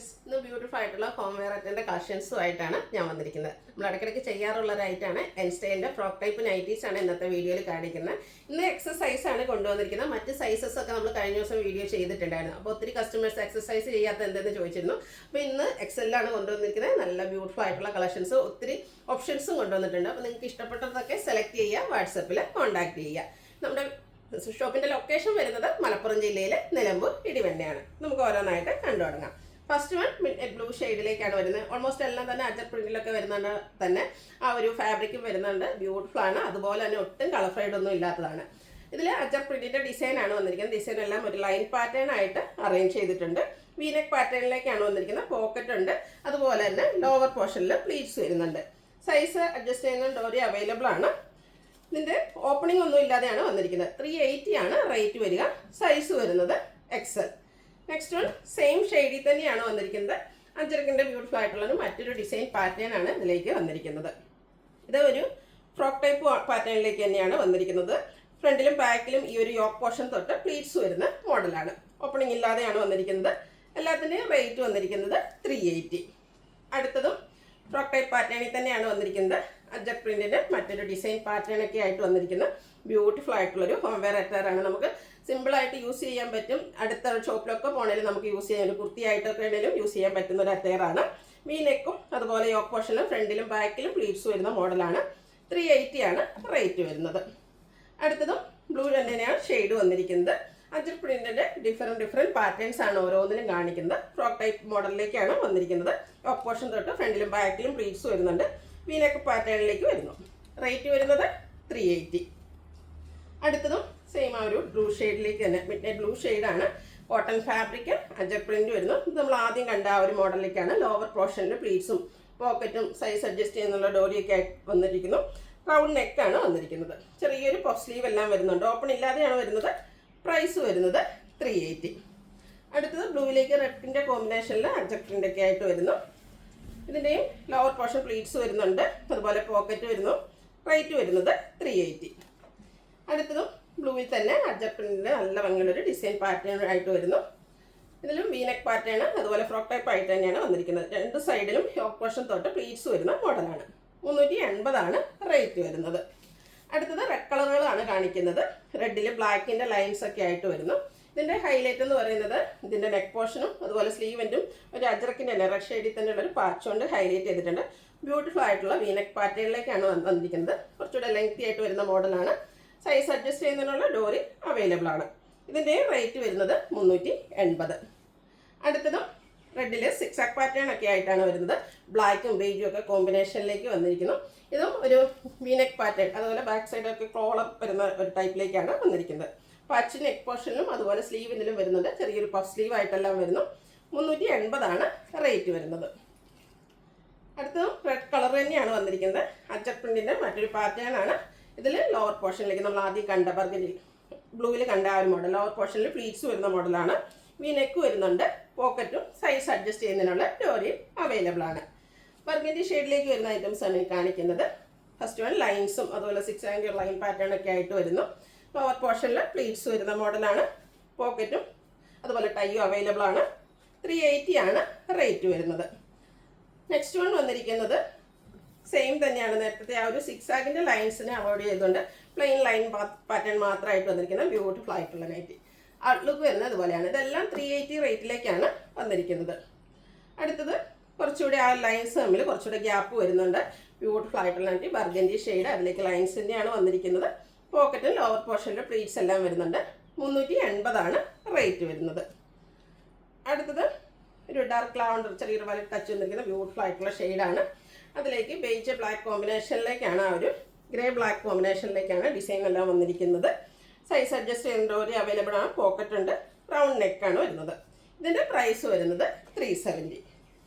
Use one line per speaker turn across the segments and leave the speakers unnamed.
Friends, ഇന്ന് beautiful ആയിട്ടുള്ള home wear അറ്റൻ്റെ കളക്ഷൻസുമായിട്ടാണ് ഞാൻ വന്നിരിക്കുന്നത്. നമ്മൾ ഇടയ്ക്കിടയ്ക്ക് ചെയ്യാറുള്ള ഒരു ഐറ്റാണ് എൻസ്റ്റൈലിൻ്റെ ഫ്രോക്ക് ടൈപ്പ് നൈറ്റീസ് ആണ് ഇന്നത്തെ വീഡിയോയിൽ കാണിക്കുന്നത്. ഇന്ന് എക്സസൈസ് ആണ് കൊണ്ടുവന്നിരിക്കുന്നത്. മറ്റ് സൈസസ് ഒക്കെ നമ്മൾ കഴിഞ്ഞ ദിവസം വീഡിയോ ചെയ്തിട്ടുണ്ടായിരുന്നു. അപ്പോൾ ഒത്തിരി കസ്റ്റമേഴ്സ് എക്സസൈസ് ചെയ്യാത്ത എന്തെന്ന് ചോദിച്ചിരുന്നു. അപ്പോൾ ഇന്ന് എക്സലിലാണ് കൊണ്ടുവന്നിരിക്കുന്നത്. നല്ല ബ്യൂട്ടിഫുൾ ആയിട്ടുള്ള കളക്ഷൻസ്, ഒത്തിരി ഓപ്ഷൻസും കൊണ്ടുവന്നിട്ടുണ്ട്. അപ്പോൾ നിങ്ങൾക്ക് ഇഷ്ടപ്പെട്ടതൊക്കെ സെലക്ട് ചെയ്യുക, വാട്സപ്പിൽ കോൺടാക്ട് ചെയ്യുക. നമ്മുടെ ഷോപ്പിന്റെ ലൊക്കേഷൻ വരുന്നത് മലപ്പുറം ജില്ലയിലെ നിലമ്പൂർ ഇടിവണ്ണയാണ്. നമുക്ക് ഓരോന്നായിട്ട് കണ്ടു തുടങ്ങാം. ഫസ്റ്റ് വൺ മിഡ് ബ്ലൂ ഷെയ്ഡിലേക്കാണ് വരുന്നത്. ഓൾമോസ്റ്റ് എല്ലാം തന്നെ അജർ പ്രിന്റിലൊക്കെ വരുന്നുണ്ട്. തന്നെ ആ ഒരു ഫാബ്രിക്കും വരുന്നുണ്ട്. ബ്യൂട്ടിഫുൾ ആണ്. അതുപോലെ തന്നെ ഒട്ടും കളർ ഫെയ്ഡ് ഒന്നും ഇല്ലാത്തതാണ്. ഇതിൽ അജർ പ്രിന്റിന്റെ ഡിസൈൻ ആണ് വന്നിരിക്കുന്നത്. ഡിസൈൻ എല്ലാം ഒരു ലൈൻ പാറ്റേൺ ആയിട്ട് അറേഞ്ച് ചെയ്തിട്ടുണ്ട്. വീനെക്ക് പാറ്റേണിലേക്കാണ് വന്നിരിക്കുന്നത്. പോക്കറ്റ് ഉണ്ട്. അതുപോലെ തന്നെ ലോവർ പോർഷനിൽ പ്ലീറ്റ്സ് വരുന്നുണ്ട്. സൈസ് അഡ്ജസ്റ്റ് ചെയ്യുന്ന ഡോറി അവൈലബിൾ ആണ്. ഇതിൻ്റെ ഓപ്പണിംഗ് ഒന്നും ഇല്ലാതെയാണ് വന്നിരിക്കുന്നത്. 380 ആണ് റേറ്റ് വരിക. സൈസ് വരുന്നത് എക്സൽ. നെക്സ്റ്റ് വൺ സെയിം ഷെയ്ഡിൽ തന്നെയാണ് വന്നിരിക്കുന്നത്. അഞ്ചരക്കിൻ്റെ ബ്യൂട്ടിഫുൾ ആയിട്ടുള്ള മറ്റൊരു ഡിസൈൻ പാറ്റേൺ ആണ് ഇതിലേക്ക് വന്നിരിക്കുന്നത്. ഇത് ഒരു ഫ്രോക്ക് ടൈപ്പ് പാറ്റേണിലേക്ക് തന്നെയാണ് വന്നിരിക്കുന്നത്. ഫ്രണ്ടിലും ബാക്കിലും ഈ ഒരു യോക്ക് പോർഷൻ തൊട്ട് പ്ലീറ്റ്സ് വരുന്ന മോഡലാണ്. ഓപ്പണിംഗ് ഇല്ലാതെയാണ് വന്നിരിക്കുന്നത്. എല്ലാത്തിൻ്റെയും റേറ്റ് വന്നിരിക്കുന്നത് 380. അടുത്തതും ഫ്രോക്ക് ടൈപ്പ് പാറ്റേണിൽ തന്നെയാണ് വന്നിരിക്കുന്നത്. അജർ പ്രിന്റിന്റെ മറ്റൊരു ഡിസൈൻ പാറ്റേൺ ഒക്കെ ആയിട്ട് വന്നിരിക്കുന്ന ബ്യൂട്ടിഫുൾ ആയിട്ടുള്ളൊരു ഹോം വെയർ അറ്റയറാണ്. നമുക്ക് സിമ്പിൾ ആയിട്ട് യൂസ് ചെയ്യാൻ പറ്റും. അടുത്ത ഷോപ്പിലൊക്കെ പോകണമെങ്കിലും നമുക്ക് യൂസ് ചെയ്യാൻ, ഒരു കുർത്തിയായിട്ടൊക്കെ ആണെങ്കിലും യൂസ് ചെയ്യാൻ പറ്റുന്ന ഒരു അറ്റയറാണ്. വീനെക്കും അതുപോലെ യോക്ക് പോർഷനിലും ഫ്രണ്ടിലും ബാക്കിലും പ്ലീറ്റ്സ് വരുന്ന മോഡലാണ്. 380 ആണ് റേറ്റ് വരുന്നത്. അടുത്തതും ബ്ലൂ തന്നെയാണ് ഷെയ്ഡ് വന്നിരിക്കുന്നത്. അജർ പ്രിന്റിന്റെ ഡിഫറെന്റ് പാറ്റേൺസ് ആണ് ഓരോന്നിനും കാണിക്കുന്നത്. ഫ്രോക്ക് ടൈപ്പ് മോഡലിലേക്കാണ് വന്നിരിക്കുന്നത്. യോക്ക് പോർഷൻ തൊട്ട് ഫ്രണ്ടിലും ബാക്കിലും പ്ലീറ്റ്സ് വരുന്നുണ്ട്. വീനെക്ക് പാറ്റേണിലേക്ക് വരുന്നു. റേറ്റ് വരുന്നത് 380. അടുത്തതും സെയിം ആ ഒരു ബ്ലൂ ഷെയ്ഡിലേക്ക് തന്നെ, മിഡ് നൈറ്റ് ബ്ലൂ ഷെയ്ഡാണ്. കോട്ടൺ ഫാബ്രിക്, അജർ പ്രിന്റ് വരുന്നു. ഇത് നമ്മൾ ആദ്യം കണ്ട ആ ഒരു മോഡലിലേക്കാണ്. ലോവർ പോർഷനിൽ പ്ലീറ്റ്സും പോക്കറ്റും സൈസ് അഡ്ജസ്റ്റ് ചെയ്യുന്നുള്ള ഡോറിയൊക്കെ ആയിട്ട് വന്നിരിക്കുന്നു. റൗണ്ട് നെക്കാണ് വന്നിരിക്കുന്നത്. ചെറിയൊരു പഫ് സ്ലീവ് എല്ലാം വരുന്നുണ്ട്. ഓപ്പൺ ഇല്ലാതെയാണ് വരുന്നത്. പ്രൈസ് വരുന്നത് 380. അടുത്തത് ബ്ലൂവിലേക്ക് റെഡിൻ്റെ കോമ്പിനേഷനിൽ അജർ പ്രിന്റ് ഒക്കെ ആയിട്ട് വരുന്നു. ഇതിൻ്റെയും ലോവർ പോർഷൻ പ്ലീറ്റ്സ് വരുന്നുണ്ട്. അതുപോലെ പോക്കറ്റ് വരുന്നു. റേറ്റ് വരുന്നത് 380. അടുത്തതും ബ്ലൂവിൽ തന്നെ അജർ പ്രിന്റിൻ്റെ നല്ല ഭംഗിയുള്ളൊരു ഡിസൈൻ പാറ്റേൺ ആയിട്ട് വരുന്നു. ഇതിലും വീനെക്ക് പാറ്റേൺ അതുപോലെ ഫ്രോക്ക് ടൈപ്പ് ആയിട്ട് തന്നെയാണ് വന്നിരിക്കുന്നത്. രണ്ട് സൈഡിലും യോക്ക് പോർഷൻ തൊട്ട് പ്ലീറ്റ്സ് വരുന്ന മോഡലാണ്. 380 ആണ് റേറ്റ് വരുന്നത്. അടുത്തത് റെഡ് കളറുകളാണ് കാണിക്കുന്നത്. റെഡിൽ ബ്ലാക്കിൻ്റെ ലൈൻസ് ഒക്കെ ആയിട്ട് വരുന്നു. ഇതിൻ്റെ ഹൈലൈറ്റ് എന്ന് പറയുന്നത് ഇതിൻ്റെ നെക്ക് പോർഷനും അതുപോലെ സ്ലീവൻറ്റും ഒരു അജറക്കിൻ്റെ തന്നെ റെഡ് ഷെയ്ഡിൽ തന്നെയുള്ളൊരു പാച്ച് കൊണ്ട് ഹൈലൈറ്റ് ചെയ്തിട്ടുണ്ട്. ബ്യൂട്ടിഫുൾ ആയിട്ടുള്ള വീനെക്ക് പാറ്റേണിലേക്കാണ് വന്നിരിക്കുന്നത്. കുറച്ചുകൂടെ ലെങ്തി ആയിട്ട് വരുന്ന മോഡലാണ്. സൈസ് അഡ്ജസ്റ്റ് ചെയ്യുന്നതിനുള്ള ഡോറി അവൈലബിൾ ആണ്. ഇതിൻ്റെ റേറ്റ് വരുന്നത് 380. അടുത്തതും റെഡിൽ സിക്സാക്ക് പാറ്റേൺ ഒക്കെ ആയിട്ടാണ് വരുന്നത്. ബ്ലാക്കും ബേജും ഒക്കെ കോമ്പിനേഷനിലേക്ക് വന്നിരിക്കുന്നു. ഇതും ഒരു വീനെക്ക് പാറ്റേൺ, അതുപോലെ ബാക്ക് സൈഡൊക്കെ കോളർ വരുന്ന ഒരു ടൈപ്പിലേക്കാണ് വന്നിരിക്കുന്നത്. പച്ച് നെക്ക് പോർഷനിലും അതുപോലെ സ്ലീവിനും വരുന്നുണ്ട്. ചെറിയൊരു പഫ് സ്ലീവ് ആയിട്ടെല്ലാം വരുന്നു. 380 ആണ് റേറ്റ് വരുന്നത്. അടുത്തതും റെഡ് കളർ തന്നെയാണ് വന്നിരിക്കുന്നത്. അജർ പ്രിന്റിൻ്റെ മറ്റൊരു പാറ്റേൺ ആണ്. ഇതിൽ ലോവർ പോർഷനിലേക്ക് നമ്മൾ ആദ്യം കണ്ട ബർഗൻഡി ബ്ലൂവിൽ കണ്ട ആ ഒരു മോഡൽ, ലോവർ പോർഷനിൽ പ്ലീറ്റ്സ് വരുന്ന മോഡലാണ്. വീനെക്ക് വരുന്നുണ്ട്. പോക്കറ്റും സൈസ് അഡ്ജസ്റ്റ് ചെയ്യുന്നതിനുള്ള ഡോറിയും അവൈലബിൾ ആണ്. ബർഗൻഡി ഷെയ്ഡിലേക്ക് വരുന്ന ഐറ്റംസ് ആണ് കാണിക്കുന്നത്. ഫസ്റ്റ് വൺ ലൈൻസും അതുപോലെ 6 ആംഗിൾ ലൈൻ പാറ്റേൺ ഒക്കെ ആയിട്ട് വരുന്നു. ലോവർ പോർഷനിൽ പ്ലീറ്റ്സ് വരുന്ന മോഡലാണ്. പോക്കറ്റും അതുപോലെ ടൈയും അവൈലബിൾ ആണ്. 380 ആണ് റേറ്റ് വരുന്നത്. നെക്സ്റ്റ് വൺ വന്നിരിക്കുന്നത് സെയിം തന്നെയാണ്. നേരത്തെ ആ ഒരു 6 ആംഗിൻ്റെ ലൈൻസിനെ അവോയ്ഡ് ചെയ്തുകൊണ്ട് പ്ലെയിൻ ലൈൻ പാറ്റേൺ മാത്രമായിട്ട് വന്നിരിക്കുന്ന ബ്യൂട്ടിഫുൾ ആയിട്ടുള്ള നൈറ്റി. ഔട്ട്ലുക്ക് വരുന്നത് അതുപോലെയാണ്. ഇതെല്ലാം 380 റേറ്റിലേക്കാണ് വന്നിരിക്കുന്നത്. അടുത്തത് കുറച്ചുകൂടി ആ ലൈൻസ് തമ്മിൽ കുറച്ചുകൂടെ ഗ്യാപ്പ് വരുന്നുണ്ട്. ബ്യൂട്ടിഫുൾ ആയിട്ടുള്ള നൈറ്റി, ബർഗൻഡി ഷെയ്ഡ്, അതിലേക്ക് ലൈൻസ് തന്നെയാണ് വന്നിരിക്കുന്നത്. പോക്കറ്റും ലോവർ പോർഷനിൽ പ്ലീറ്റ്സ് എല്ലാം വരുന്നുണ്ട്. 380 ആണ് റേറ്റ് വരുന്നത്. അടുത്തത് ഒരു ഡാർക്ക് ലാവണ്ടർ, ചെറിയൊരു വലിയ ടച്ച് വന്നിരിക്കുന്ന ബ്യൂട്ടിഫുൾ ആയിട്ടുള്ള ഷെയ്ഡാണ്. അതിലേക്ക് ബേജ് ബ്ലാക്ക് കോമ്പിനേഷനിലേക്കാണ്, ആ ഒരു ഗ്രേ ബ്ലാക്ക് കോമ്പിനേഷനിലേക്കാണ് ഡിസൈൻ എല്ലാം വന്നിരിക്കുന്നത്. സൈസ് അഡ്ജസ്റ്റ് ചെയ്യുന്ന ഒരു അവൈലബിൾ ആണ്. പോക്കറ്റ് ഉണ്ട്. റൗണ്ട് നെക്കാണ് വരുന്നത്. ഇതിൻ്റെ പ്രൈസ് വരുന്നത് 370.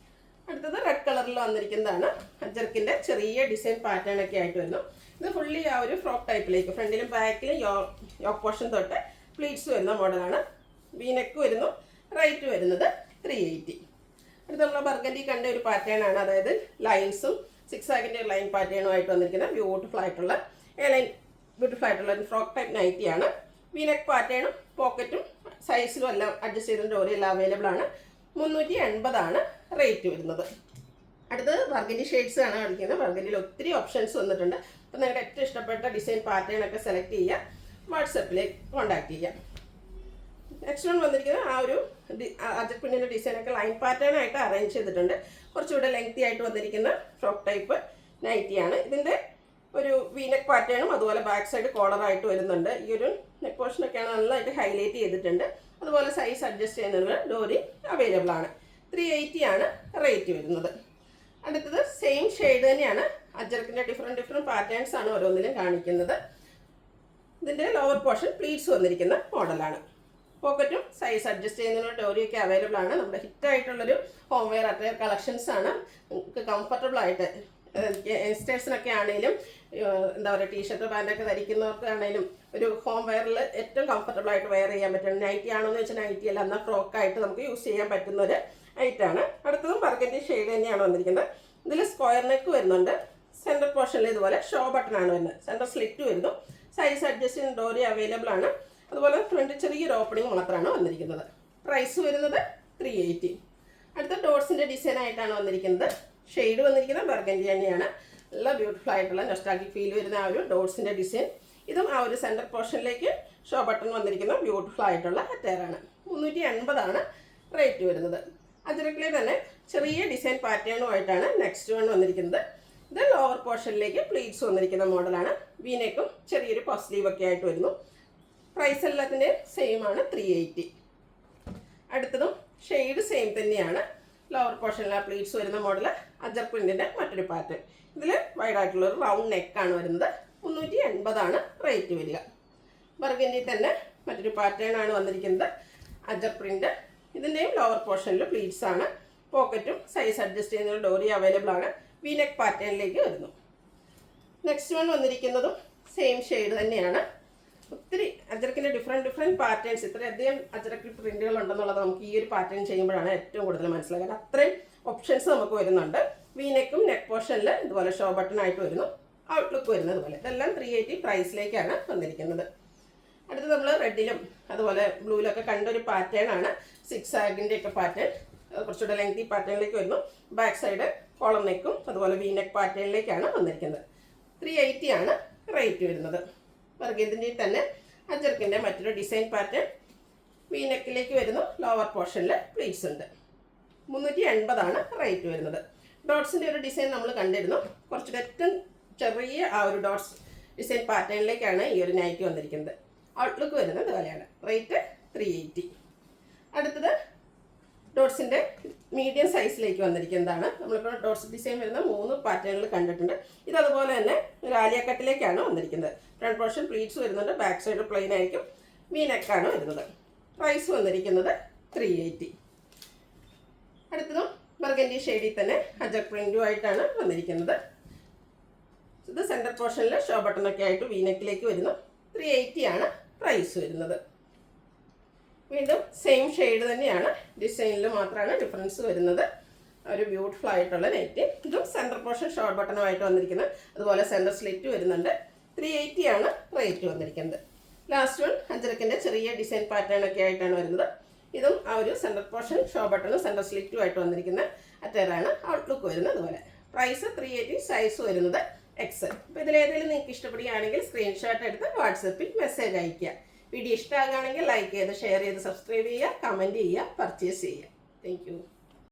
അടുത്തത് റെഡ് കളറിൽ വന്നിരിക്കുന്നതാണ്. അജർക്കിൻ്റെ ചെറിയ ഡിസൈൻ പാറ്റേൺ ഒക്കെ ആയിട്ട് വരുന്നു. ഇത് ഫുള്ളി ആ ഒരു ഫ്രോക്ക് ടൈപ്പിലേക്ക് ഫ്രണ്ടിലും ബാക്കിലും യോക്ക് പോർഷൻ തൊട്ട് പ്ലീറ്റ്സ് വരുന്ന മോഡലാണ്. വീനെക്ക് വരുന്നു. റേറ്റ് വരുന്നത് 380. അടുത്ത നമ്മൾ ബർഗൻഡി കണ്ട ഒരു പാറ്റേൺ ആണ്. അതായത് ലൈൻസും 6 ആംഗിൻ്റെ ലൈൻ പാറ്റേണുമായിട്ട് വന്നിരിക്കുന്ന ബ്യൂട്ടിഫുൾ ആയിട്ടുള്ള ഒരു ഫ്രോക്ക് ടൈപ്പ് നൈറ്റിയാണ്. വീനെക്ക് പാറ്റേണും പോക്കറ്റും സൈസിലും എല്ലാം അഡ്ജസ്റ്റ് ചെയ്തിട്ട് ഡോറിയെല്ലാം അവൈലബിൾ ആണ്. 380 റേറ്റ് വരുന്നത്. അടുത്തത് ബർഗൻഡി ഷെയ്ഡ്സ് ആണ് കാണിക്കുന്നത്. ബർഗൻഡിയിൽ ഒത്തിരി ഓപ്ഷൻസ് വന്നിട്ടുണ്ട്. അപ്പോൾ നിങ്ങളുടെ ഏറ്റവും ഇഷ്ടപ്പെട്ട ഡിസൈൻ പാറ്റേൺ ഒക്കെ സെലക്ട് ചെയ്യുക, വാട്സപ്പിലേക്ക് കോൺടാക്ട് ചെയ്യുക. നെക്സ്റ്റ് വൺ വന്നിരിക്കുന്നത് ആ ഒരു അജക് പ്രിന്റിൻ്റെ ഡിസൈനൊക്കെ ലൈൻ പാറ്റേൺ ആയിട്ട് അറേഞ്ച് ചെയ്തിട്ടുണ്ട്. കുറച്ചുകൂടെ ലെങ്തി ആയിട്ട് വന്നിരിക്കുന്ന ഫ്രോക്ക് ടൈപ്പ് നൈറ്റിയാണ്. ഇതിൻ്റെ ഒരു വീനെക്ക് പാറ്റേണും അതുപോലെ ബാക്ക് സൈഡ് കോളറായിട്ട് വരുന്നുണ്ട്. ഈ ഒരു നെക്ക് പോർഷനൊക്കെയാണ് നല്ലതായിട്ട് ഹൈലൈറ്റ് ചെയ്തിട്ടുണ്ട്. അതുപോലെ സൈസ് അഡ്ജസ്റ്റ് ചെയ്യുന്നതിനുള്ള ഡോറി അവൈലബിൾ ആണ്. 380 ആണ് റേറ്റ് വരുന്നത്. അടുത്തത് സെയിം ഷെയ്ഡ് തന്നെയാണ്. അജറക്കിൻ്റെ ഡിഫറെൻറ്റ് പാറ്റേൺസ് ആണ് ഓരോന്നിലും കാണിക്കുന്നത്. ഇതിൻ്റെ ലോവർ പോർഷൻ പ്ലീറ്റ്സ് വന്നിരിക്കുന്ന മോഡലാണ്. പോക്കറ്റും സൈസ് അഡ്ജസ്റ്റ് ചെയ്യുന്നതിനുള്ള ഡോറിയൊക്കെ അവൈലബിൾ ആണ്. നമ്മുടെ ഹിറ്റായിട്ടുള്ളൊരു ഹോം വെയർ അറ്റയർ കളക്ഷൻസ് ആണ്. നമുക്ക് കംഫർട്ടബിൾ ആയിട്ട് യങ്സ്റ്റേഴ്സിനൊക്കെ ആണെങ്കിലും എന്താ പറയുക ടീഷർട്ട് പാൻറ്റൊക്കെ ധരിക്കുന്നവർക്കാണെങ്കിലും ഒരു ഹോം വെയറിൽ ഏറ്റവും കംഫർട്ടബിൾ ആയിട്ട് വെയർ ചെയ്യാൻ പറ്റും. നൈറ്റി ആണെന്ന് വെച്ചാൽ നൈറ്റി അല്ല, എന്നാൽ ഫ്രോക്കായിട്ട് നമുക്ക് യൂസ് ചെയ്യാൻ പറ്റുന്ന ഒരു ഐറ്റാണ്. അടുത്തതും ബർഗൻഡി ഷെയ്ഡ് തന്നെയാണ് വന്നിരിക്കുന്നത്. ഇതിൽ സ്ക്വയർ നെക്ക് വരുന്നുണ്ട്. സെൻറ്റർ പോർഷനിൽ ഇതുപോലെ ഷോ ബട്ടൺ ആണ് വരുന്നത്. സെൻറ്റർ സ്ലിറ്റ് വരുന്നു. സൈസ് അഡ്ജസ്റ്റ് ചെയ്യുന്ന ഡോറി അവൈലബിൾ ആണ്. അതുപോലെ ഫ്രണ്ട് ചെറിയൊരു ഓപ്പണിംഗ് മാത്രമാണ് വന്നിരിക്കുന്നത്. പ്രൈസ് വരുന്നത് 380. അടുത്ത ഡോട്ട്സിൻ്റെ ഡിസൈൻ ആയിട്ടാണ് വന്നിരിക്കുന്നത്. ഷെയ്ഡ് വന്നിരിക്കുന്നത് ബർഗൻഡി തന്നെയാണ്. നല്ല ബ്യൂട്ടിഫുൾ ആയിട്ടുള്ള നൊസ്റ്റാൾജിക് ഫീൽ വരുന്ന ആ ഒരു ഡോട്ട്സിൻ്റെ ഡിസൈൻ. ഇതും ആ ഒരു സെൻറ്റർ പോർഷനിലേക്ക് ഷോ ബട്ടൺ വന്നിരിക്കുന്ന ബ്യൂട്ടിഫുൾ ആയിട്ടുള്ള അറ്റയറാണ്. 380 ആണ് റേറ്റ് വരുന്നത്. അജറക്കിലെ തന്നെ ചെറിയ ഡിസൈൻ പാറ്റേണുമായിട്ടാണ് നെക്സ്റ്റ് വൺ വന്നിരിക്കുന്നത്. ഇത് ലോവർ പോർഷനിലേക്ക് പ്ലീറ്റ്സ് വന്നിരിക്കുന്ന മോഡലാണ്. വീനേക്കും ചെറിയൊരു പഫ് സ്ലീവ് ഒക്കെ ആയിട്ട് വരുന്നു. പ്രൈസ് എല്ലാത്തിൻ്റെ സെയിം ആണ്, 380. അടുത്തതും ഷെയ്ഡ് സെയിം തന്നെയാണ്. ലോവർ പോർഷനിലെ പ്ലീറ്റ്സ് വരുന്ന മോഡൽ അജർ പ്രിന്റിൻ്റെ മറ്റൊരു പാറ്റേൺ. ഇതിൽ വൈഡായിട്ടുള്ളൊരു റൗണ്ട് നെക്കാണ് വരുന്നത്. 380 ആണ് റേറ്റ് വരിക. ബർഗൻഡി തന്നെ മറ്റൊരു പാറ്റേൺ ആണ് വന്നിരിക്കുന്നത്. അജർ പ്രിന്റ്. ഇതിൻ്റെയും ലോവർ പോർഷനിൽ പ്ലീറ്റ്സ് ആണ്. പോക്കറ്റും സൈസ് അഡ്ജസ്റ്റ് ചെയ്യുന്ന ഡോറി അവൈലബിൾ ആണ്. വീനെക്ക് പാറ്റേണിലേക്ക് വരുന്നു. നെക്സ്റ്റ് വൺ വന്നിരിക്കുന്നതും സെയിം ഷെയ്ഡ് തന്നെയാണ്. ഒത്തിരി അജറക്കിൻ്റെ ഡിഫറെൻറ്റ് പാറ്റേൺസ്, ഇത്രയധികം അജറക്കിൽ പ്രിന്റുകൾ ഉണ്ടെന്നുള്ളത് നമുക്ക് ഈ ഒരു പാറ്റേൺ ചെയ്യുമ്പോഴാണ് ഏറ്റവും കൂടുതൽ മനസ്സിലാക്കുക. അത്രയും ഓപ്ഷൻസ് നമുക്ക് വരുന്നുണ്ട്. വീനെക്കും നെക്ക് പോർഷനിൽ ഇതുപോലെ ഷോ ബട്ടൺ ആയിട്ട് വരുന്നു. ഔട്ട്ലുക്ക് വരുന്നത് പോലെ ഇതെല്ലാം 380 പ്രൈസിലേക്കാണ് വന്നിരിക്കുന്നത്. അടുത്ത് നമ്മൾ റെഡിലും അതുപോലെ ബ്ലൂവിലൊക്കെ കണ്ടൊരു പാറ്റേൺ ആണ്. 6 ആഗിൻ്റെ ഒക്കെ പാറ്റേൺ. കുറച്ചുകൂടെ ലെങ്തി പാറ്റേണിലേക്ക് വരുന്നു. ബാക്ക് സൈഡ് കോളർ നെക്കും അതുപോലെ വി നെക്ക് പാറ്റേണിലേക്കാണ് വന്നിരിക്കുന്നത്. 380 ആണ് റേറ്റ് വരുന്നത്. ബർഗൻഡിൻ്റെ തന്നെ അജർക്കിൻ്റെ മറ്റൊരു ഡിസൈൻ പാറ്റേൺ. വി നെക്കിലേക്ക് വരുന്നു. ലോവർ പോർഷനിൽ പ്ലീറ്റ്സ് ഉണ്ട്. 380 ആണ് റേറ്റ് വരുന്നത്. ഡോട്ട്സിൻ്റെ ഒരു ഡിസൈൻ നമ്മൾ കണ്ടിരുന്നു. കുറച്ചുകൂടെ ഏറ്റവും ചെറിയ ആ ഒരു ഡോട്ട്സ് ഡിസൈൻ പാറ്റേണിലേക്കാണ് ഈ ഒരു നൈറ്റി വന്നിരിക്കുന്നത്. ഔട്ട്ലുക്ക് വരുന്നത് ഇതുപോലെയാണ്. റേറ്റ് 380. അടുത്തത് ഡോട്ട്സിൻ്റെ മീഡിയം സൈസിലേക്ക് വന്നിരിക്കുന്നതാണ്. നമ്മളിപ്പോൾ ഡോട്ട്സ് ഡിസൈൻ വരുന്ന 3 പാറ്റേണുകൾ കണ്ടിട്ടുണ്ട്. ഇതതുപോലെ തന്നെ ഒരു ആലിയ കട്ടിലേക്കാണ് വന്നിരിക്കുന്നത്. ഫ്രണ്ട് പോർഷൻ പ്ലീറ്റ്സ് വരുന്നുണ്ട്. ബാക്ക് സൈഡ് പ്ലെയിൻ ആയിരിക്കും. വി നെക്കാണ് വരുന്നത്. പ്രൈസ് വന്നിരിക്കുന്നത് 380. അടുത്തതും ബർഗൻഡി ഷെയ്ഡിൽ തന്നെ അജക് പ്രിന്റുമായിട്ടാണ് വന്നിരിക്കുന്നത്. ഇത് സെൻറ്റർ പോർഷനിൽ ഷോ ബട്ടണൊക്കെ ആയിട്ട് വി നെക്കിലേക്ക് വരുന്നു. 380 ആണ് പ്രൈസ് വരുന്നത്. വീണ്ടും സെയിം ഷെയ്ഡ് തന്നെയാണ്. ഡിസൈനിൽ മാത്രമാണ് ഡിഫറൻസ് വരുന്നത്. ഒരു ബ്യൂട്ടിഫുൾ ആയിട്ടുള്ള നൈറ്റി. ഇതും സെൻറ്റർ പോർഷൻ ഷോർട്ട് ബട്ടണുമായിട്ട് വന്നിരിക്കുന്നത്. അതുപോലെ സെൻറ്റർ സ്ലിറ്റ് വരുന്നുണ്ട്. 380 ആണ് റേറ്റ് വന്നിരിക്കുന്നത്. ലാസ്റ്റ് വൺ അജറക്കിൻ്റെ ചെറിയ ഡിസൈൻ പാറ്റേൺ ഒക്കെ ആയിട്ടാണ് വരുന്നത്. ഇതും ആ ഒരു സെൻറ്റർ പോർഷൻ ഷോ ബട്ടണും സെൻറ്റർ സ്ലിറ്റുമായിട്ട് വന്നിരിക്കുന്ന അറ്റയറാണ്. ഔട്ട്ലുക്ക് വരുന്നത് അതുപോലെ. പ്രൈസ് 380. സൈസ് വരുന്നത് XL. അപ്പോൾ ഇതിലേതെങ്കിലും നിങ്ങൾക്ക് ഇഷ്ടപ്പെടുകയാണെങ്കിൽ സ്ക്രീൻഷോട്ട് എടുത്ത് വാട്സപ്പിൽ മെസ്സേജ് അയയ്ക്കുക. വീഡിയോ ഇഷ്ടമാകുകയാണെങ്കിൽ ലൈക്ക് ചെയ്ത് ഷെയർ ചെയ്ത് സബ്സ്ക്രൈബ് ചെയ്യുക, കമൻറ്റ് ചെയ്യുക, പർച്ചേസ് ചെയ്യുക. Thank you.